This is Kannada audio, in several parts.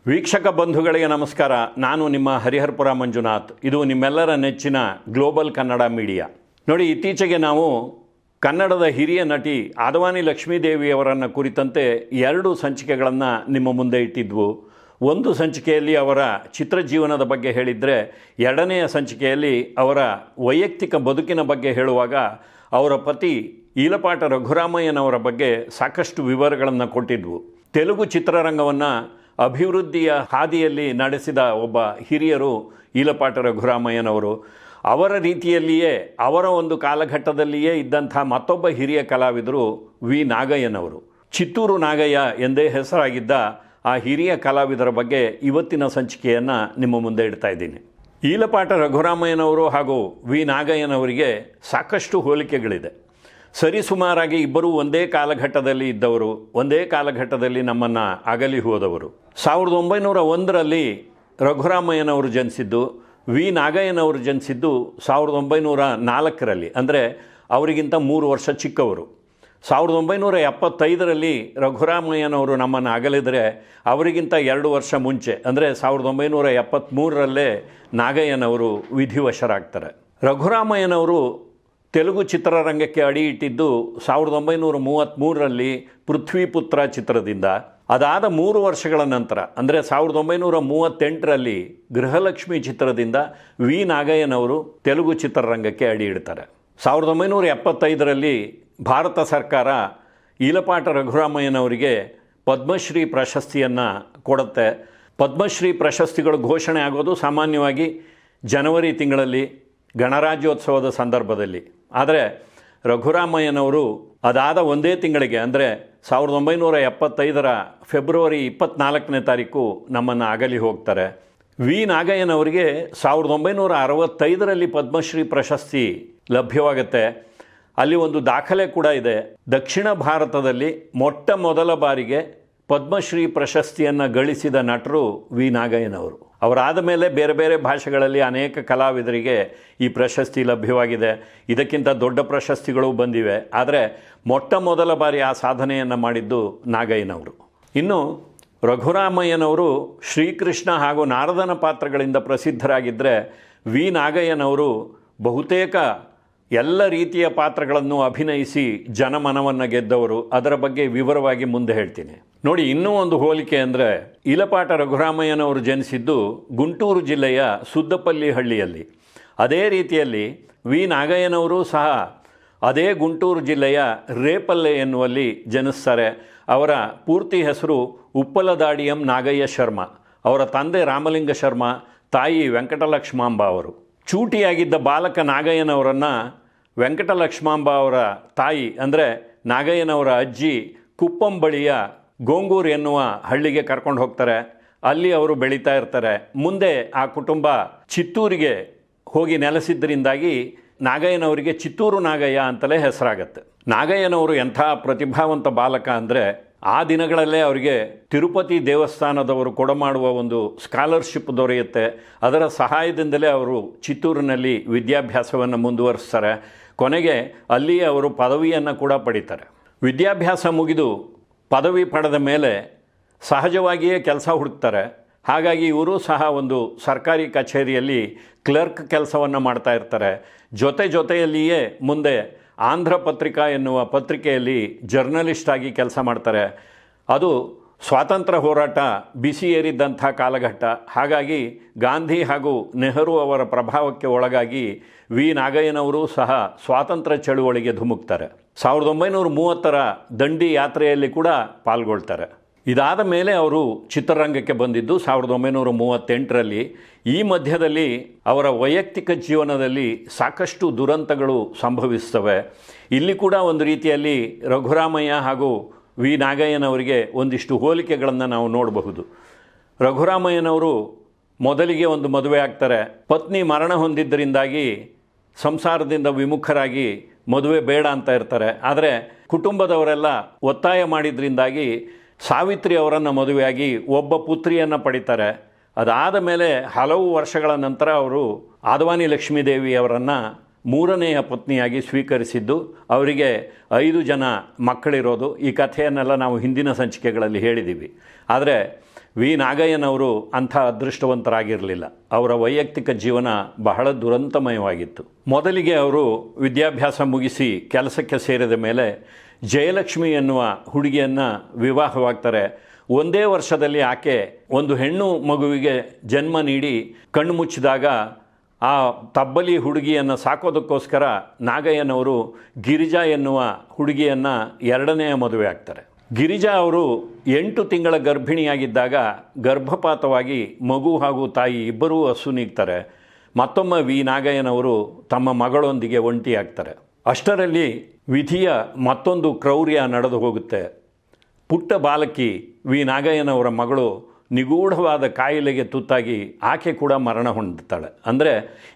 ವೀಕ್ಷಕ ಬಂಧುಗಳಿಗೆ ನಮಸ್ಕಾರ. ನಾನು ನಿಮ್ಮ ಹರಿಹರಪುರ ಮಂಜುನಾಥ್. ಇದು ನಿಮ್ಮೆಲ್ಲರ ನೆಚ್ಚಿನ ಗ್ಲೋಬಲ್ ಕನ್ನಡ ಮೀಡಿಯಾ. ನೋಡಿ, ಇತ್ತೀಚೆಗೆ ನಾವು ಕನ್ನಡದ ಹಿರಿಯ ನಟಿ ಆದವಾನಿ ಲಕ್ಷ್ಮೀದೇವಿಯವರನ್ನು ಕುರಿತಂತೆ 2 ಸಂಚಿಕೆಗಳನ್ನು ನಿಮ್ಮ ಮುಂದೆ ಇಟ್ಟಿದ್ವು. ಒಂದು ಸಂಚಿಕೆಯಲ್ಲಿ ಅವರ ಚಿತ್ರಜೀವನದ ಬಗ್ಗೆ ಹೇಳಿದರೆ, ಎರಡನೆಯ ಸಂಚಿಕೆಯಲ್ಲಿ ಅವರ ವೈಯಕ್ತಿಕ ಬದುಕಿನ ಬಗ್ಗೆ ಹೇಳುವಾಗ ಅವರ ಪತಿ ಈಲಪಾಟ ರಘುರಾಮಯ್ಯನವರ ಬಗ್ಗೆ ಸಾಕಷ್ಟು ವಿವರಗಳನ್ನು ಕೊಟ್ಟಿದ್ವು. ತೆಲುಗು ಚಿತ್ರರಂಗವನ್ನು ಅಭಿವೃದ್ಧಿಯ ಹಾದಿಯಲ್ಲಿ ನಡೆಸಿದ ಒಬ್ಬ ಹಿರಿಯರು ಈಲಪಾಟ ರಘುರಾಮಯ್ಯನವರು. ಅವರ ರೀತಿಯಲ್ಲಿಯೇ ಅವರ ಒಂದು ಕಾಲಘಟ್ಟದಲ್ಲಿಯೇ ಇದ್ದಂಥ ಮತ್ತೊಬ್ಬ ಹಿರಿಯ ಕಲಾವಿದರು ವಿ ನಾಗಯ್ಯನವರು. ಚಿತ್ತೂರು ನಾಗಯ್ಯ ಎಂದೇ ಹೆಸರಾಗಿದ್ದ ಆ ಹಿರಿಯ ಕಲಾವಿದರ ಬಗ್ಗೆ ಇವತ್ತಿನ ಸಂಚಿಕೆಯನ್ನು ನಿಮ್ಮ ಮುಂದೆ ಇಡ್ತಾ ಇದ್ದೀನಿ. ಈಲಪಾಟ ರಘುರಾಮಯ್ಯನವರು ಹಾಗೂ ವಿ ನಾಗಯ್ಯನವರಿಗೆ ಸಾಕಷ್ಟು ಹೋಲಿಕೆಗಳಿದೆ. ಸರಿಸುಮಾರಾಗಿ ಇಬ್ಬರೂ ಒಂದೇ ಕಾಲಘಟ್ಟದಲ್ಲಿ ಇದ್ದವರು, ಒಂದೇ ಕಾಲಘಟ್ಟದಲ್ಲಿ ನಮ್ಮನ್ನು ಅಗಲಿ ಹೋದವರು. 1901ರಲ್ಲಿ ರಘುರಾಮಯ್ಯನವರು ಜನಿಸಿದ್ದು, ವಿ ನಾಗಯ್ಯನವರು ಜನಿಸಿದ್ದು 1904ರಲ್ಲಿ, ಅಂದರೆ ಅವರಿಗಿಂತ 3 ವರ್ಷ ಚಿಕ್ಕವರು. 1975ರಲ್ಲಿ ರಘುರಾಮಯ್ಯನವರು ನಮ್ಮನ್ನು ಅಗಲಿದರೆ ಅವರಿಗಿಂತ 2 ವರ್ಷ ಮುಂಚೆ, ಅಂದರೆ 1973ರಲ್ಲೇ ನಾಗಯ್ಯನವರು ವಿಧಿವಶರಾಗ್ತಾರೆ. ರಘುರಾಮಯ್ಯನವರು ತೆಲುಗು ಚಿತ್ರರಂಗಕ್ಕೆ ಅಡಿ ಇಟ್ಟಿದ್ದು 1933ರಲ್ಲಿ ಪೃಥ್ವಿಪುತ್ರ ಚಿತ್ರದಿಂದ. ಅದಾದ 3 ವರ್ಷಗಳ ನಂತರ, ಅಂದರೆ 1938ರಲ್ಲಿ ಗೃಹಲಕ್ಷ್ಮಿ ಚಿತ್ರದಿಂದ ವಿ ನಾಗಯ್ಯನವರು ತೆಲುಗು ಚಿತ್ರರಂಗಕ್ಕೆ ಅಡಿ ಇಡ್ತಾರೆ. 1975ರಲ್ಲಿ ಭಾರತ ಸರ್ಕಾರ ಈಲಪಾಟ ರಘುರಾಮಯ್ಯನವರಿಗೆ ಪದ್ಮಶ್ರೀ ಪ್ರಶಸ್ತಿಯನ್ನು ಕೊಡುತ್ತೆ. ಪದ್ಮಶ್ರೀ ಪ್ರಶಸ್ತಿಗಳು ಘೋಷಣೆ ಆಗೋದು ಸಾಮಾನ್ಯವಾಗಿ ಜನವರಿ ತಿಂಗಳಲ್ಲಿ ಗಣರಾಜ್ಯೋತ್ಸವದ ಸಂದರ್ಭದಲ್ಲಿ. ಆದರೆ ರಘುರಾಮಯ್ಯನವರು ಅದಾದ ಒಂದೇ ತಿಂಗಳಿಗೆ, ಅಂದರೆ 1975ರ ಫೆಬ್ರವರಿ 24ನೇ ತಾರೀಕು ನಮ್ಮನ್ನು ಅಗಲಿ ಹೋಗ್ತಾರೆ. ವಿ ನಾಗಯ್ಯನವರಿಗೆ 1965ರಲ್ಲಿ ಪದ್ಮಶ್ರೀ ಪ್ರಶಸ್ತಿ ಲಭ್ಯವಾಗುತ್ತೆ. ಅಲ್ಲಿ ಒಂದು ದಾಖಲೆ ಕೂಡ ಇದೆ. ದಕ್ಷಿಣ ಭಾರತದಲ್ಲಿ ಮೊಟ್ಟ ಮೊದಲ ಬಾರಿಗೆ ಪದ್ಮಶ್ರೀ ಪ್ರಶಸ್ತಿಯನ್ನು ಗಳಿಸಿದ ನಟರು ವಿ ನಾಗಯ್ಯನವರು. ಅವರಾದ ಮೇಲೆ ಬೇರೆ ಬೇರೆ ಭಾಷೆಗಳಲ್ಲಿ ಅನೇಕ ಕಲಾವಿದರಿಗೆ ಈ ಪ್ರಶಸ್ತಿ ಲಭ್ಯವಾಗಿದೆ. ಇದಕ್ಕಿಂತ ದೊಡ್ಡ ಪ್ರಶಸ್ತಿಗಳು ಬಂದಿವೆ. ಆದರೆ ಮೊಟ್ಟ ಮೊದಲ ಬಾರಿ ಆ ಸಾಧನೆಯನ್ನು ಮಾಡಿದ್ದು ನಾಗಯ್ಯನವರು. ಇನ್ನು ರಘುರಾಮಯ್ಯನವರು ಶ್ರೀಕೃಷ್ಣ ಹಾಗೂ ನಾರದನ ಪಾತ್ರಗಳಿಂದ ಪ್ರಸಿದ್ಧರಾಗಿದ್ದರೆ, ವಿ ನಾಗಯ್ಯನವರು ಬಹುತೇಕ ಎಲ್ಲ ರೀತಿಯ ಪಾತ್ರಗಳನ್ನು ಅಭಿನಯಿಸಿ ಜನಮನವನ್ನು ಗೆದ್ದವರು. ಅದರ ಬಗ್ಗೆ ವಿವರವಾಗಿ ಮುಂದೆ ಹೇಳ್ತೀನಿ. ನೋಡಿ, ಇನ್ನೂ ಒಂದು ಹೋಲಿಕೆ ಅಂದರೆ, ಈಲಪಾಟ ರಘುರಾಮಯ್ಯನವರು ಜನಿಸಿದ್ದು ಗುಂಟೂರು ಜಿಲ್ಲೆಯ ಸುದ್ದಪಲ್ಲಿ ಹಳ್ಳಿಯಲ್ಲಿ. ಅದೇ ರೀತಿಯಲ್ಲಿ ವಿ ನಾಗಯ್ಯನವರು ಸಹ ಅದೇ ಗುಂಟೂರು ಜಿಲ್ಲೆಯ ರೇಪಲ್ಲೆ ಎನ್ನುವಲ್ಲಿ ಜನಿಸ್ತಾರೆ. ಅವರ ಪೂರ್ತಿ ಹೆಸರು ಉಪ್ಪಲದಾಡಿಯಂ ನಾಗಯ್ಯ ಶರ್ಮ. ಅವರ ತಂದೆ ರಾಮಲಿಂಗ ಶರ್ಮ, ತಾಯಿ ವೆಂಕಟಲಕ್ಷ್ಮಾಂಬ ಅವರು. ಚೂಟಿಯಾಗಿದ್ದ ಬಾಲಕ ನಾಗಯ್ಯನವರನ್ನು ವೆಂಕಟಲಕ್ಷ್ಮಾಂಬ ಅವರ ತಾಯಿ, ಅಂದರೆ ನಾಗಯ್ಯನವರ ಅಜ್ಜಿ, ಕುಪ್ಪಂ ಬಳಿಯ ಗೋಂಗೂರು ಎನ್ನುವ ಹಳ್ಳಿಗೆ ಕರ್ಕೊಂಡು ಹೋಗ್ತಾರೆ. ಅಲ್ಲಿ ಅವರು ಬೆಳೀತಾ ಇರ್ತಾರೆ. ಮುಂದೆ ಆ ಕುಟುಂಬ ಚಿತ್ತೂರಿಗೆ ಹೋಗಿ ನೆಲೆಸಿದ್ದರಿಂದಾಗಿ ನಾಗಯ್ಯನವರಿಗೆ ಚಿತ್ತೂರು ನಾಗಯ್ಯ ಅಂತಲೇ ಹೆಸರಾಗತ್ತೆ. ನಾಗಯ್ಯನವರು ಎಂಥ ಪ್ರತಿಭಾವಂತ ಬಾಲಕ ಅಂದರೆ, ಆ ದಿನಗಳಲ್ಲೇ ಅವರಿಗೆ ತಿರುಪತಿ ದೇವಸ್ಥಾನದವರು ಕೊಡಮಾಡುವ ಒಂದು ಸ್ಕಾಲರ್ಶಿಪ್ ದೊರೆಯುತ್ತೆ. ಅದರ ಸಹಾಯದಿಂದಲೇ ಅವರು ಚಿತ್ತೂರಿನಲ್ಲಿ ವಿದ್ಯಾಭ್ಯಾಸವನ್ನು ಮುಂದುವರಿಸ್ತಾರೆ. ಕೊನೆಗೆ ಅಲ್ಲಿಯೇ ಅವರು ಪದವಿಯನ್ನು ಕೂಡ ಪಡೀತಾರೆ. ವಿದ್ಯಾಭ್ಯಾಸ ಮುಗಿದು ಪದವಿ ಪಡೆದ ಮೇಲೆ ಸಹಜವಾಗಿಯೇ ಕೆಲಸ ಹುಡುಕ್ತಾರೆ. ಹಾಗಾಗಿ ಇವರು ಸಹ ಒಂದು ಸರ್ಕಾರಿ ಕಚೇರಿಯಲ್ಲಿ ಕ್ಲರ್ಕ್ ಕೆಲಸವನ್ನು ಮಾಡ್ತಾ ಇರ್ತಾರೆ. ಜೊತೆಯಲ್ಲಿಯೇ ಮುಂದೆ ಆಂಧ್ರ ಪತ್ರಿಕಾ ಎನ್ನುವ ಪತ್ರಿಕೆಯಲ್ಲಿ ಜರ್ನಲಿಸ್ಟ್ ಆಗಿ ಕೆಲಸ ಮಾಡ್ತಾರೆ. ಅದು ಸ್ವಾತಂತ್ರ್ಯ ಹೋರಾಟ ಬಿಸಿ ಏರಿದ್ದಂಥ ಕಾಲಘಟ್ಟ. ಹಾಗಾಗಿ ಗಾಂಧಿ ಹಾಗೂ ನೆಹರು ಅವರ ಪ್ರಭಾವಕ್ಕೆ ಒಳಗಾಗಿ ವಿ ನಾಗಯ್ಯನವರು ಸಹ ಸ್ವಾತಂತ್ರ್ಯ ಚಳುವಳಿಗೆ ಧುಮುಕ್ತಾರೆ. 1930ರ ದಂಡಿ ಯಾತ್ರೆಯಲ್ಲಿ ಕೂಡ ಪಾಲ್ಗೊಳ್ತಾರೆ. ಇದಾದ ಮೇಲೆ ಅವರು ಚಿತ್ರರಂಗಕ್ಕೆ ಬಂದಿದ್ದು 1938ರಲ್ಲಿ. ಈ ಮಧ್ಯದಲ್ಲಿ ಅವರ ವೈಯಕ್ತಿಕ ಜೀವನದಲ್ಲಿ ಸಾಕಷ್ಟು ದುರಂತಗಳು ಸಂಭವಿಸ್ತವೆ. ಇಲ್ಲಿ ಕೂಡ ಒಂದು ರೀತಿಯಲ್ಲಿ ರಘುರಾಮಯ್ಯ ಹಾಗೂ ವಿ ನಾಗಯ್ಯನವರಿಗೆ ಒಂದಿಷ್ಟು ಹೋಲಿಕೆಗಳನ್ನು ನಾವು ನೋಡಬಹುದು. ರಘುರಾಮಯ್ಯನವರು ಮೊದಲಿಗೆ ಒಂದು ಮದುವೆ ಆಗ್ತಾರೆ. ಪತ್ನಿ ಮರಣ ಹೊಂದಿದ್ದರಿಂದಾಗಿ ಸಂಸಾರದಿಂದ ವಿಮುಖರಾಗಿ ಮದುವೆ ಬೇಡ ಅಂತ ಇರ್ತಾರೆ. ಆದರೆ ಕುಟುಂಬದವರೆಲ್ಲ ಒತ್ತಾಯ ಮಾಡಿದ್ರಿಂದಾಗಿ ಸಾವಿತ್ರಿ ಅವರನ್ನು ಮದುವೆಯಾಗಿ ಒಬ್ಬ ಪುತ್ರಿಯನ್ನು ಪಡಿತಾರೆ. ಅದಾದ ಮೇಲೆ ಹಲವು ವರ್ಷಗಳ ನಂತರ ಅವರು ಆದವಾನಿ ಲಕ್ಷ್ಮೀದೇವಿಯವರನ್ನು ಮೂರನೆಯ ಪತ್ನಿಯಾಗಿ ಸ್ವೀಕರಿಸಿದ್ದು. ಅವರಿಗೆ 5 ಜನ ಮಕ್ಕಳಿರೋದು. ಈ ಕಥೆಯನ್ನೆಲ್ಲ ನಾವು ಹಿಂದಿನ ಸಂಚಿಕೆಗಳಲ್ಲಿ ಹೇಳಿದ್ದೀವಿ. ಆದರೆ ವಿ ನಾಗಯ್ಯನವರು ಅಂಥ ಅದೃಷ್ಟವಂತರಾಗಿರಲಿಲ್ಲ. ಅವರ ವೈಯಕ್ತಿಕ ಜೀವನ ಬಹಳ ದುರಂತಮಯವಾಗಿತ್ತು. ಮೊದಲಿಗೆ ಅವರು ವಿದ್ಯಾಭ್ಯಾಸ ಮುಗಿಸಿ ಕೆಲಸಕ್ಕೆ ಸೇರಿದ ಮೇಲೆ ಜಯಲಕ್ಷ್ಮಿ ಎನ್ನುವ ಹುಡುಗಿಯನ್ನು ವಿವಾಹವಾಗ್ತಾರೆ. ಒಂದೇ ವರ್ಷದಲ್ಲಿ ಆಕೆ ಒಂದು ಹೆಣ್ಣು ಮಗುವಿಗೆ ಜನ್ಮ ನೀಡಿ ಕಣ್ಣು ಮುಚ್ಚಿದಾಗ ಆ ತಬ್ಬಲಿ ಹುಡುಗಿಯನ್ನು ಸಾಕೋದಕ್ಕೋಸ್ಕರ ನಾಗಯ್ಯನವರು ಗಿರಿಜಾ ಎನ್ನುವ ಹುಡುಗಿಯನ್ನು ಎರಡನೆಯ ಮದುವೆ ಆಗ್ತಾರೆ. ಗಿರಿಜಾ ಅವರು 8 ತಿಂಗಳ ಗರ್ಭಿಣಿಯಾಗಿದ್ದಾಗ ಗರ್ಭಪಾತವಾಗಿ ಮಗು ಹಾಗೂ ತಾಯಿ ಇಬ್ಬರೂ ಅಸುನೀಗ್ತಾರೆ. ಮತ್ತೊಮ್ಮೆ ವಿ ನಾಗಯ್ಯನವರು ತಮ್ಮ ಮಗಳೊಂದಿಗೆ ಒಂಟಿಯಾಗ್ತಾರೆ. ಅಷ್ಟರಲ್ಲಿ ವಿಧಿಯ ಮತ್ತೊಂದು ಕ್ರೌರ್ಯ ನಡೆದು ಹೋಗುತ್ತೆ. ಪುಟ್ಟ ಬಾಲಕಿ ವಿ ನಾಗಯ್ಯನವರ ಮಗಳು ನಿಗೂಢವಾದ ಕಾಯಿಲೆಗೆ ತುತ್ತಾಗಿ ಆಕೆ ಕೂಡ ಮರಣ ಹೊಂದುತ್ತಾಳೆ. ಅಂದರೆ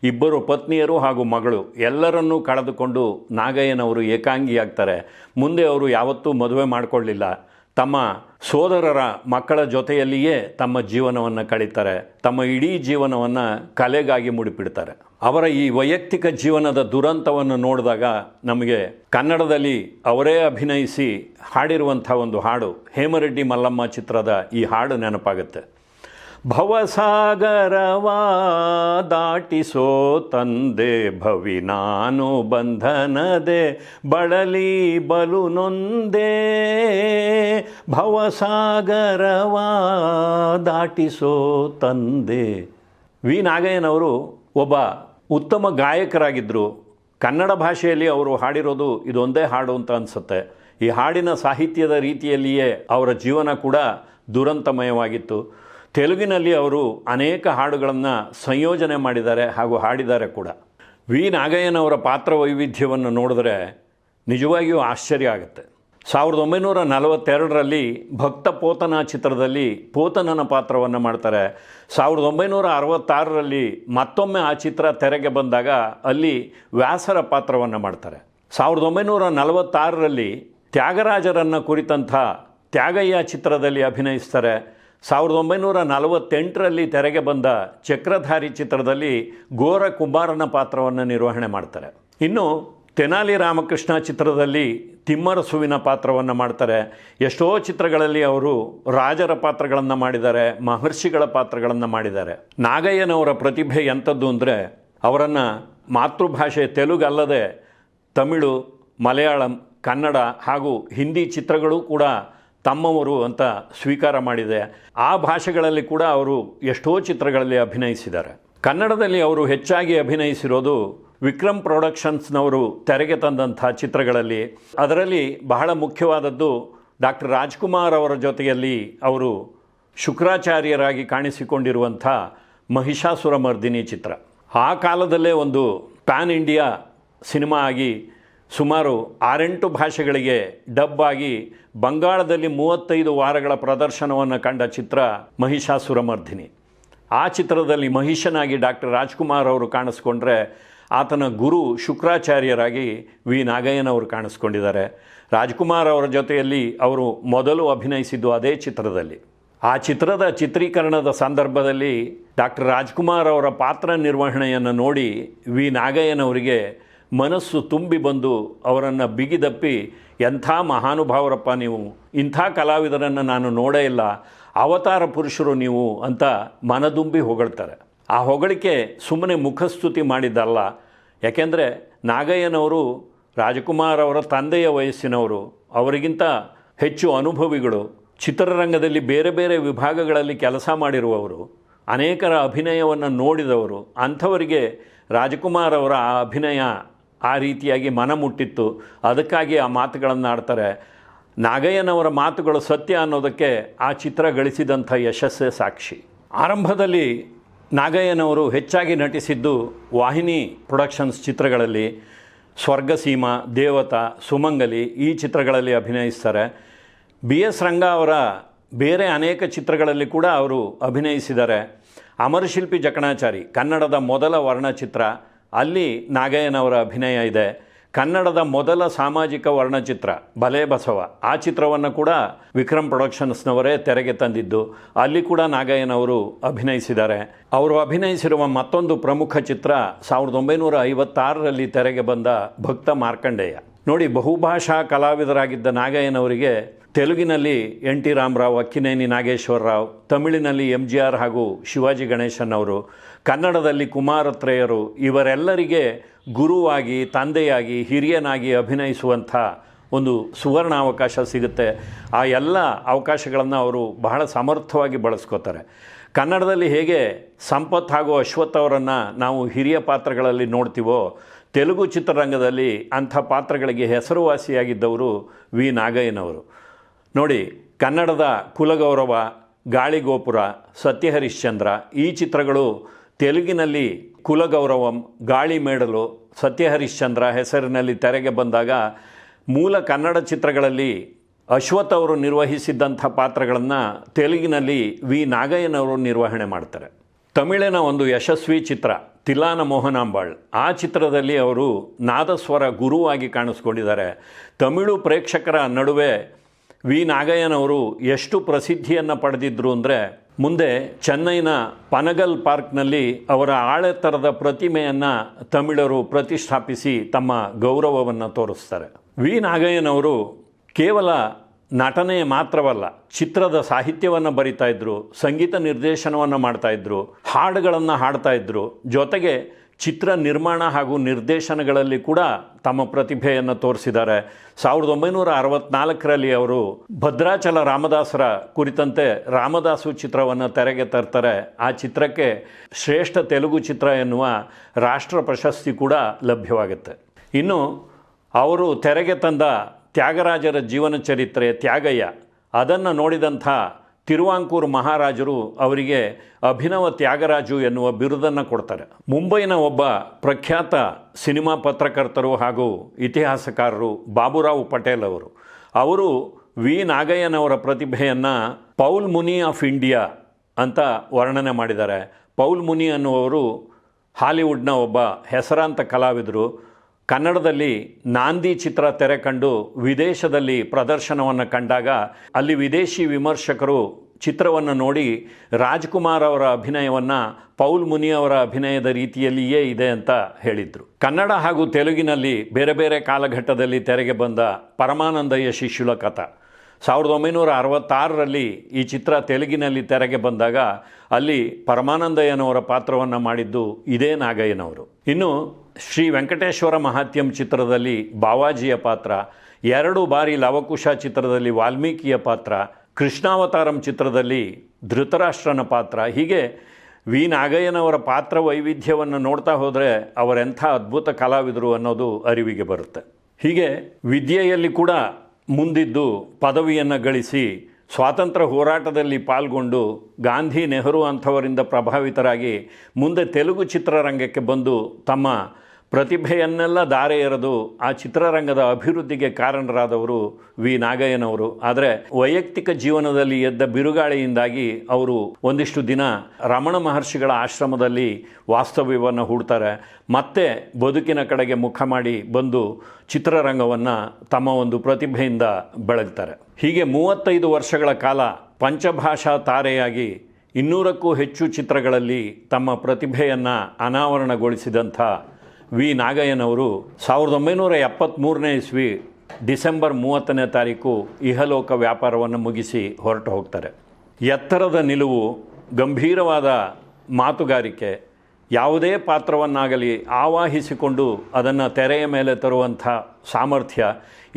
ಇಬ್ಬರು ಪತ್ನಿಯರು ಹಾಗೂ ಮಗಳು ಎಲ್ಲರನ್ನೂ ಕಳೆದುಕೊಂಡು ನಾಗಯ್ಯನವರು ಏಕಾಂಗಿಯಾಗ್ತಾರೆ. ಮುಂದೆ ಅವರು ಯಾವತ್ತೂ ಮದುವೆ ಮಾಡಿಕೊಳ್ಳಿಲ್ಲ. ತಮ್ಮ ಸೋದರರ ಮಕ್ಕಳ ಜೊತೆಯಲ್ಲಿಯೇ ತಮ್ಮ ಜೀವನವನ್ನು ಕಳೀತಾರೆ. ತಮ್ಮ ಇಡೀ ಜೀವನವನ್ನು ಕಲೆಗಾಗಿ ಮುಡಿಪಿಡ್ತಾರೆ. ಅವರ ಈ ವೈಯಕ್ತಿಕ ಜೀವನದ ದುರಂತವನ್ನು ನೋಡಿದಾಗ ನಮಗೆ ಕನ್ನಡದಲ್ಲಿ ಅವರೇ ಅಭಿನಯಿಸಿ ಹಾಡಿರುವಂಥ ಒಂದು ಹಾಡು, ಹೇಮರೆಡ್ಡಿ ಮಲ್ಲಮ್ಮ ಚಿತ್ರದ ಈ ಹಾಡು ನೆನಪಾಗುತ್ತೆ. ಭವಸಾಗರವಾ ದಾಟಿಸೋ ತಂದೆ ಭವಿ ನಾನು ಬಂಧನದೆ ಬಳಲಿ ಬಲು ನೊಂದೆ. ಭವಸಾಗರವಾ ದಾಟಿಸೋ ತಂದೆ. ವಿ ನಾಗಯ್ಯನವರು ಒಬ್ಬ ಉತ್ತಮ ಗಾಯಕರಾಗಿದ್ದರು. ಕನ್ನಡ ಭಾಷೆಯಲ್ಲಿ ಅವರು ಹಾಡಿರೋದು ಇದೊಂದೇ ಹಾಡು ಅಂತ ಅನಿಸುತ್ತೆ. ಈ ಹಾಡಿನ ಸಾಹಿತ್ಯದ ರೀತಿಯಲ್ಲಿಯೇ ಅವರ ಜೀವನ ಕೂಡ ದುರಂತಮಯವಾಗಿತ್ತು. ತೆಲುಗಿನಲ್ಲಿ ಅವರು ಅನೇಕ ಹಾಡುಗಳನ್ನು ಸಂಯೋಜನೆ ಮಾಡಿದ್ದಾರೆ ಹಾಗೂ ಹಾಡಿದ್ದಾರೆ ಕೂಡ. ವಿ ನಾಗಯ್ಯನವರ ಪಾತ್ರ ವೈವಿಧ್ಯವನ್ನು ನೋಡಿದ್ರೆ ನಿಜವಾಗಿಯೂ ಆಶ್ಚರ್ಯ ಆಗುತ್ತೆ. 1942ರಲ್ಲಿ ಭಕ್ತ ಪೋತನ ಚಿತ್ರದಲ್ಲಿ ಪೋತನನ ಪಾತ್ರವನ್ನು ಮಾಡ್ತಾರೆ. 1966ರಲ್ಲಿ ಮತ್ತೊಮ್ಮೆ ಆ ಚಿತ್ರ ತೆರೆಗೆ ಬಂದಾಗ ಅಲ್ಲಿ ವ್ಯಾಸರ ಪಾತ್ರವನ್ನು ಮಾಡ್ತಾರೆ. 1946ರಲ್ಲಿ ತ್ಯಾಗರಾಜರನ್ನು ಕುರಿತಂಥ ತ್ಯಾಗಯ್ಯ ಚಿತ್ರದಲ್ಲಿ ಅಭಿನಯಿಸ್ತಾರೆ. 1948ರಲ್ಲಿ ತೆರೆಗೆ ಬಂದ ಚಕ್ರಧಾರಿ ಚಿತ್ರದಲ್ಲಿ ಗೋರ ಕುಂಬಾರನ ಪಾತ್ರವನ್ನು ನಿರ್ವಹಣೆ ಮಾಡ್ತಾರೆ. ಇನ್ನು ತೆನಾಲಿ ರಾಮಕೃಷ್ಣ ಚಿತ್ರದಲ್ಲಿ ತಿಮ್ಮರಸುವಿನ ಪಾತ್ರವನ್ನು ಮಾಡ್ತಾರೆ. ಎಷ್ಟೋ ಚಿತ್ರಗಳಲ್ಲಿ ಅವರು ರಾಜರ ಪಾತ್ರಗಳನ್ನು ಮಾಡಿದ್ದಾರೆ, ಮಹರ್ಷಿಗಳ ಪಾತ್ರಗಳನ್ನು ಮಾಡಿದ್ದಾರೆ. ನಾಗಯ್ಯನವರ ಪ್ರತಿಭೆ ಎಂಥದ್ದು ಅಂದರೆ ಅವರನ್ನು ಮಾತೃಭಾಷೆ ತೆಲುಗಲ್ಲದೆ ತಮಿಳು, ಮಲಯಾಳಂ, ಕನ್ನಡ ಹಾಗೂ ಹಿಂದಿ ಚಿತ್ರಗಳು ಕೂಡ ತಮ್ಮವರು ಅಂತ ಸ್ವೀಕಾರ ಮಾಡಿದೆ. ಆ ಭಾಷೆಗಳಲ್ಲಿ ಕೂಡ ಅವರು ಎಷ್ಟೋ ಚಿತ್ರಗಳಲ್ಲಿ ಅಭಿನಯಿಸಿದ್ದಾರೆ. ಕನ್ನಡದಲ್ಲಿ ಅವರು ಹೆಚ್ಚಾಗಿ ಅಭಿನಯಿಸಿರೋದು ವಿಕ್ರಮ್ ಪ್ರೊಡಕ್ಷನ್ಸ್ನವರು ತೆರೆಗೆ ತಂದಂಥ ಚಿತ್ರಗಳಲ್ಲಿ. ಅದರಲ್ಲಿ ಬಹಳ ಮುಖ್ಯವಾದದ್ದು ಡಾಕ್ಟರ್ ರಾಜ್ಕುಮಾರ್ ಅವರ ಜೊತೆಯಲ್ಲಿ ಅವರು ಶುಕ್ರಾಚಾರ್ಯರಾಗಿ ಕಾಣಿಸಿಕೊಂಡಿರುವಂಥ ಮಹಿಷಾಸುರಮರ್ದಿನಿ ಚಿತ್ರ. ಆ ಕಾಲದಲ್ಲೇ ಒಂದು ಪ್ಯಾನ್ ಇಂಡಿಯಾ ಸಿನಿಮಾ ಆಗಿ ಸುಮಾರು 6-8 ಭಾಷೆಗಳಿಗೆ ಡಬ್ ಆಗಿ ಬಂಗಾಳದಲ್ಲಿ 35 ವಾರಗಳ ಪ್ರದರ್ಶನವನ್ನು ಕಂಡ ಚಿತ್ರ ಮಹಿಷಾಸುರಮರ್ದಿನಿ. ಆ ಚಿತ್ರದಲ್ಲಿ ಮಹಿಷನಾಗಿ ಡಾಕ್ಟರ್ ರಾಜ್ಕುಮಾರ್ ಅವರು ಕಾಣಿಸ್ಕೊಂಡ್ರೆ ಆತನ ಗುರು ಶುಕ್ರಾಚಾರ್ಯರಾಗಿ ವಿ ನಾಗಯ್ಯನವರು ಕಾಣಿಸ್ಕೊಂಡಿದ್ದಾರೆ. ರಾಜ್ಕುಮಾರ್ ಅವರ ಜೊತೆಯಲ್ಲಿ ಅವರು ಮೊದಲು ಅಭಿನಯಿಸಿದ್ದು ಅದೇ ಚಿತ್ರದಲ್ಲಿ. ಆ ಚಿತ್ರದ ಚಿತ್ರೀಕರಣದ ಸಂದರ್ಭದಲ್ಲಿ ಡಾಕ್ಟರ್ ರಾಜ್ಕುಮಾರ್ ಅವರ ಪಾತ್ರ ನಿರ್ವಹಣೆಯನ್ನು ನೋಡಿ ವಿ ನಾಗಯ್ಯನವರಿಗೆ ಮನಸ್ಸು ತುಂಬಿ ಬಂದು ಅವರನ್ನು ಬಿಗಿದಪ್ಪಿ, ಎಂಥ ಮಹಾನುಭಾವರಪ್ಪ ನೀವು, ಇಂಥ ಕಲಾವಿದರನ್ನು ನಾನು ನೋಡೇ ಇಲ್ಲ, ಅವತಾರ ಪುರುಷರು ನೀವು ಅಂತ ಮನದುಂಬಿ ಹೊಗಳ್ತಾರೆ. ಆ ಹೊಗಳಿಕೆ ಸುಮ್ಮನೆ ಮುಖಸ್ತುತಿ ಮಾಡಿದ್ದಲ್ಲ. ಯಾಕೆಂದರೆ ನಾಗಯ್ಯನವರು ರಾಜಕುಮಾರ್ ಅವರ ತಂದೆಯ ವಯಸ್ಸಿನವರು, ಅವರಿಗಿಂತ ಹೆಚ್ಚು ಅನುಭವಿಗಳು, ಚಿತ್ರರಂಗದಲ್ಲಿ ಬೇರೆ ಬೇರೆ ವಿಭಾಗಗಳಲ್ಲಿ ಕೆಲಸ ಮಾಡಿರುವವರು, ಅನೇಕರ ಅಭಿನಯವನ್ನು ನೋಡಿದವರು. ಅಂಥವರಿಗೆ ರಾಜಕುಮಾರ್ ಅವರ ಆ ಅಭಿನಯ ಆ ರೀತಿಯಾಗಿ ಮನ ಮುಟ್ಟಿತ್ತು. ಅದಕ್ಕಾಗಿ ಆ ಮಾತುಗಳನ್ನು ಆಡ್ತಾರೆ. ನಾಗಯ್ಯನವರ ಮಾತುಗಳು ಸತ್ಯ ಅನ್ನೋದಕ್ಕೆ ಆ ಚಿತ್ರ ಗಳಿಸಿದಂಥ ಯಶಸ್ಸೇ ಸಾಕ್ಷಿ. ಆರಂಭದಲ್ಲಿ ನಾಗಯ್ಯನವರು ಹೆಚ್ಚಾಗಿ ನಟಿಸಿದ್ದು ವಾಹಿನಿ ಪ್ರೊಡಕ್ಷನ್ಸ್ ಚಿತ್ರಗಳಲ್ಲಿ. ಸ್ವರ್ಗಸೀಮಾ, ದೇವತಾ, ಸುಮಂಗಲಿ ಈ ಚಿತ್ರಗಳಲ್ಲಿ ಅಭಿನಯಿಸ್ತಾರೆ. BS ರಂಗ ಅವರ ಬೇರೆ ಅನೇಕ ಚಿತ್ರಗಳಲ್ಲಿ ಕೂಡ ಅವರು ಅಭಿನಯಿಸಿದ್ದಾರೆ. ಅಮರಶಿಲ್ಪಿ ಜಕಣಾಚಾರಿ ಕನ್ನಡದ ಮೊದಲ ವರ್ಣಚಿತ್ರ, ಅಲ್ಲಿ ನಾಗಯ್ಯನವರ ಅಭಿನಯ ಇದೆ. ಕನ್ನಡದ ಮೊದಲ ಸಾಮಾಜಿಕ ವರ್ಣಚಿತ್ರ ಬಲೆ ಬಸವ, ಆ ಚಿತ್ರವನ್ನು ಕೂಡ ವಿಕ್ರಮ್ ಪ್ರೊಡಕ್ಷನ್ಸ್ನವರೇ ತೆರೆಗೆ ತಂದಿದ್ದು, ಅಲ್ಲಿ ಕೂಡ ನಾಗಯ್ಯನವರು ಅಭಿನಯಿಸಿದ್ದಾರೆ. ಅವರು ಅಭಿನಯಿಸಿರುವ ಮತ್ತೊಂದು ಪ್ರಮುಖ ಚಿತ್ರ 1956ರಲ್ಲಿ ತೆರೆಗೆ ಬಂದ ಭಕ್ತ ಮಾರ್ಕಂಡೇಯ. ನೋಡಿ, ಬಹುಭಾಷಾ ಕಲಾವಿದರಾಗಿದ್ದ ನಾಗಯ್ಯನವರಿಗೆ ತೆಲುಗಿನಲ್ಲಿ ಎನ್ ಟಿ ರಾಮರಾವ್, ಅಕ್ಕಿನೇನಿ ನಾಗೇಶ್ವರರಾವ್, ತಮಿಳಿನಲ್ಲಿ MGR ಹಾಗೂ ಶಿವಾಜಿ ಗಣೇಶನ್ ಅವರು, ಕನ್ನಡದಲ್ಲಿ ಕುಮಾರತ್ರಯರು, ಇವರೆಲ್ಲರಿಗೆ ಗುರುವಾಗಿ, ತಂದೆಯಾಗಿ, ಹಿರಿಯನಾಗಿ ಅಭಿನಯಿಸುವಂಥ ಒಂದು ಸುವರ್ಣ ಅವಕಾಶ ಸಿಗುತ್ತೆ. ಆ ಎಲ್ಲ ಅವಕಾಶಗಳನ್ನು ಅವರು ಬಹಳ ಸಮರ್ಥವಾಗಿ ಬಳಸ್ಕೋತಾರೆ. ಕನ್ನಡದಲ್ಲಿ ಹೇಗೆ ಸಂಪತ್ ಹಾಗೂ ಅಶ್ವಥ್ ಅವರನ್ನು ನಾವು ಹಿರಿಯ ಪಾತ್ರಗಳಲ್ಲಿ ನೋಡ್ತೀವೋ, ತೆಲುಗು ಚಿತ್ರರಂಗದಲ್ಲಿ ಅಂಥ ಪಾತ್ರಗಳಿಗೆ ಹೆಸರುವಾಸಿಯಾಗಿದ್ದವರು ವಿ ನಾಗಯ್ಯನವರು. ನೋಡಿ, ಕನ್ನಡದ ಕುಲಗೌರವ, ಗಾಳಿಗೋಪುರ, ಸತ್ಯಹರಿಶ್ಚಂದ್ರ ಈ ಚಿತ್ರಗಳು ತೆಲುಗಿನಲ್ಲಿ ಕುಲಗೌರವಂ, ಗಾಳಿ ಮೇಡಲು, ಸತ್ಯಹರಿಶ್ಚಂದ್ರ ಹೆಸರಿನಲ್ಲಿ ತೆರೆಗೆ ಬಂದಾಗ ಮೂಲ ಕನ್ನಡ ಚಿತ್ರಗಳಲ್ಲಿ ಅಶ್ವಥ್ ಅವರು ನಿರ್ವಹಿಸಿದ್ದಂಥ ಪಾತ್ರಗಳನ್ನು ತೆಲುಗಿನಲ್ಲಿ ವಿ ನಾಗಯ್ಯನವರು ನಿರ್ವಹಣೆ ಮಾಡ್ತಾರೆ. ತಮಿಳಿನ ಒಂದು ಯಶಸ್ವಿ ಚಿತ್ರ ತಿಲಾನ ಮೋಹನಾಂಬಾಳ್, ಆ ಚಿತ್ರದಲ್ಲಿ ಅವರು ನಾದಸ್ವರ ಗುರುವಾಗಿ ಕಾಣಿಸ್ಕೊಂಡಿದ್ದಾರೆ. ತಮಿಳು ಪ್ರೇಕ್ಷಕರ ನಡುವೆ ವಿ ನಾಗಯ್ಯನವರು ಎಷ್ಟು ಪ್ರಸಿದ್ಧಿಯನ್ನು ಪಡೆದಿದ್ದರು ಅಂದರೆ, ಮುಂದೆ ಚೆನ್ನೈನ ಪನಗಲ್ ಪಾರ್ಕ್ನಲ್ಲಿ ಅವರ ಆಳೆತ್ತರದ ಪ್ರತಿಮೆಯನ್ನು ತಮಿಳರು ಪ್ರತಿಷ್ಠಾಪಿಸಿ ತಮ್ಮ ಗೌರವವನ್ನು ತೋರಿಸ್ತಾರೆ. ವಿ ನಾಗಯ್ಯನವರು ಕೇವಲ ನಟನೆ ಮಾತ್ರವಲ್ಲ, ಚಿತ್ರದ ಸಾಹಿತ್ಯವನ್ನು ಬರಿತಾಯಿದ್ರು, ಸಂಗೀತ ನಿರ್ದೇಶನವನ್ನು ಮಾಡ್ತಾಯಿದ್ರು, ಹಾಡುಗಳನ್ನು ಹಾಡ್ತಾಯಿದ್ರು, ಜೊತೆಗೆ ಚಿತ್ರ ನಿರ್ಮಾಣ ಹಾಗೂ ನಿರ್ದೇಶನಗಳಲ್ಲಿ ಕೂಡ ತಮ್ಮ ಪ್ರತಿಭೆಯನ್ನು ತೋರಿಸಿದ್ದಾರೆ. 1964ರಲ್ಲಿ ಅವರು ಭದ್ರಾಚಲ ರಾಮದಾಸರ ಕುರಿತಂತೆ ರಾಮದಾಸು ಚಿತ್ರವನ್ನು ತೆರೆಗೆ ತರ್ತಾರೆ. ಆ ಚಿತ್ರಕ್ಕೆ ಶ್ರೇಷ್ಠ ತೆಲುಗು ಚಿತ್ರ ಎನ್ನುವ ರಾಷ್ಟ್ರ ಪ್ರಶಸ್ತಿ ಕೂಡ ಲಭ್ಯವಾಗುತ್ತೆ. ಇನ್ನು ಅವರು ತೆರೆಗೆ ತಂದ ತ್ಯಾಗರಾಜರ ಜೀವನ ಚರಿತ್ರೆ ತ್ಯಾಗಯ್ಯ, ಅದನ್ನು ನೋಡಿದಂಥ ತಿರುವಾಂಕೂರು ಮಹಾರಾಜರು ಅವರಿಗೆ ಅಭಿನವ ತ್ಯಾಗರಾಜು ಎನ್ನುವ ಬಿರುದನ್ನು ಕೊಡ್ತಾರೆ. ಮುಂಬೈನ ಒಬ್ಬ ಪ್ರಖ್ಯಾತ ಸಿನಿಮಾ ಪತ್ರಕರ್ತರು ಹಾಗೂ ಇತಿಹಾಸಕಾರರು ಬಾಬುರಾವ್ ಪಟೇಲ್ ಅವರು ವಿ ನಾಗಯ್ಯನವರ ಪ್ರತಿಭೆಯನ್ನು ಪೌಲ್ ಮುನಿ ಆಫ್ ಇಂಡಿಯಾ ಅಂತ ವರ್ಣನೆ ಮಾಡಿದ್ದಾರೆ. ಪೌಲ್ ಮುನಿ ಅನ್ನುವರು ಹಾಲಿವುಡ್ನ ಒಬ್ಬ ಹೆಸರಾಂತ ಕಲಾವಿದರು. ಕನ್ನಡದಲ್ಲಿ ನಾಂದಿ ಚಿತ್ರ ತೆರೆ ಕಂಡು ವಿದೇಶದಲ್ಲಿ ಪ್ರದರ್ಶನವನ್ನು ಕಂಡಾಗ ಅಲ್ಲಿ ವಿದೇಶಿ ವಿಮರ್ಶಕರು ಚಿತ್ರವನ್ನು ನೋಡಿ ರಾಜ್ಕುಮಾರ್ ಅವರ ಅಭಿನಯವನ್ನು ಪೌಲ್ ಮುನಿ ಅವರ ಅಭಿನಯದ ರೀತಿಯಲ್ಲಿಯೇ ಇದೆ ಅಂತ ಹೇಳಿದರು. ಕನ್ನಡ ಹಾಗೂ ತೆಲುಗಿನಲ್ಲಿ ಬೇರೆ ಬೇರೆ ಕಾಲಘಟ್ಟದಲ್ಲಿ ತೆರೆಗೆ ಬಂದ ಪರಮಾನಂದಯ್ಯ ಶಿಷ್ಯುಲ ಕಥಾ 1966ರಲ್ಲಿ ಈ ಚಿತ್ರ ತೆಲುಗಿನಲ್ಲಿ ತೆರೆಗೆ ಬಂದಾಗ ಅಲ್ಲಿ ಪರಮಾನಂದಯ್ಯನವರ ಪಾತ್ರವನ್ನು ಮಾಡಿದ್ದು ಇದೇ ನಾಗಯ್ಯನವರು. ಇನ್ನು ಶ್ರೀ ವೆಂಕಟೇಶ್ವರ ಮಹಾತ್ಯಂ ಚಿತ್ರದಲ್ಲಿ ಬಾವಾಜಿಯ ಪಾತ್ರ, 2 ಬಾರಿ ಲವಕುಶ ಚಿತ್ರದಲ್ಲಿ ವಾಲ್ಮೀಕಿಯ ಪಾತ್ರ, ಕೃಷ್ಣಾವತಾರಂ ಚಿತ್ರದಲ್ಲಿ ಧೃತರಾಷ್ಟ್ರನ ಪಾತ್ರ, ಹೀಗೆ ವಿ ನಾಗಯ್ಯನವರ ಪಾತ್ರ ವೈವಿಧ್ಯವನ್ನು ನೋಡ್ತಾ ಹೋದರೆ ಅವರೆಂಥ ಅದ್ಭುತ ಕಲಾವಿದರು ಅನ್ನೋದು ಅರಿವಿಗೆ ಬರುತ್ತೆ. ಹೀಗೆ ವಿದ್ಯೆಯಲ್ಲಿ ಕೂಡ ಮುಂದಿದ್ದು ಪದವಿಯನ್ನು ಗಳಿಸಿ ಸ್ವಾತಂತ್ರ್ಯ ಹೋರಾಟದಲ್ಲಿ ಪಾಲ್ಗೊಂಡು ಗಾಂಧಿ, ನೆಹರು ಅಂಥವರಿಂದ ಪ್ರಭಾವಿತರಾಗಿ ಮುಂದೆ ತೆಲುಗು ಚಿತ್ರರಂಗಕ್ಕೆ ಬಂದು ತಮ್ಮ ಪ್ರತಿಭೆಯನ್ನೆಲ್ಲ ಧಾರೆ ಎರೆದು ಆ ಚಿತ್ರರಂಗದ ಅಭಿವೃದ್ಧಿಗೆ ಕಾರಣರಾದವರು ವಿ ನಾಗಯ್ಯನವರು. ಆದರೆ ವೈಯಕ್ತಿಕ ಜೀವನದಲ್ಲಿ ಎದ್ದ ಬಿರುಗಾಳಿಯಿಂದಾಗಿ ಅವರು ಒಂದಿಷ್ಟು ದಿನ ರಮಣ ಮಹರ್ಷಿಗಳ ಆಶ್ರಮದಲ್ಲಿ ವಾಸ್ತವ್ಯವನ್ನು ಹೂಡ್ತಾರೆ. ಮತ್ತೆ ಬದುಕಿನ ಕಡೆಗೆ ಮುಖ ಮಾಡಿ ಬಂದು ಚಿತ್ರರಂಗವನ್ನು ತಮ್ಮ ಒಂದು ಪ್ರತಿಭೆಯಿಂದ ಬೆಳಗ್ತಾರೆ. ಹೀಗೆ 35 ವರ್ಷಗಳ ಕಾಲ ಪಂಚಭಾಷಾ ತಾರೆಯಾಗಿ 200ಕ್ಕೂ ಹೆಚ್ಚು ಚಿತ್ರಗಳಲ್ಲಿ ತಮ್ಮ ಪ್ರತಿಭೆಯನ್ನು ಅನಾವರಣಗೊಳಿಸಿದಂಥ ವಿ ನಾಗಯ್ಯನವರು 1973ನೇ ಇಸ್ವಿ ಡಿಸೆಂಬರ್ 30ನೇ ತಾರೀಕು ಇಹಲೋಕ ವ್ಯಾಪಾರವನ್ನು ಮುಗಿಸಿ ಹೊರಟು ಹೋಗ್ತಾರೆ. ಎತ್ತರದ ನಿಲುವು, ಗಂಭೀರವಾದ ಮಾತುಗಾರಿಕೆ, ಯಾವುದೇ ಪಾತ್ರವನ್ನಾಗಲಿ ಆವಾಹಿಸಿಕೊಂಡು ಅದನ್ನು ತೆರೆಯ ಮೇಲೆ ತರುವಂಥ ಸಾಮರ್ಥ್ಯ,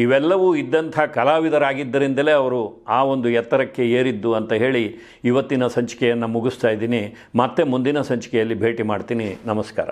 ಇವೆಲ್ಲವೂ ಇದ್ದಂಥ ಕಲಾವಿದರಾಗಿದ್ದರಿಂದಲೇ ಅವರು ಆ ಒಂದು ಎತ್ತರಕ್ಕೆ ಏರಿದ್ದು ಅಂತ ಹೇಳಿ ಇವತ್ತಿನ ಸಂಚಿಕೆಯನ್ನು ಮುಗಿಸ್ತಾ ಇದ್ದೀನಿ. ಮತ್ತೆ ಮುಂದಿನ ಸಂಚಿಕೆಯಲ್ಲಿ ಭೇಟಿ ಮಾಡ್ತೀನಿ. ನಮಸ್ಕಾರ.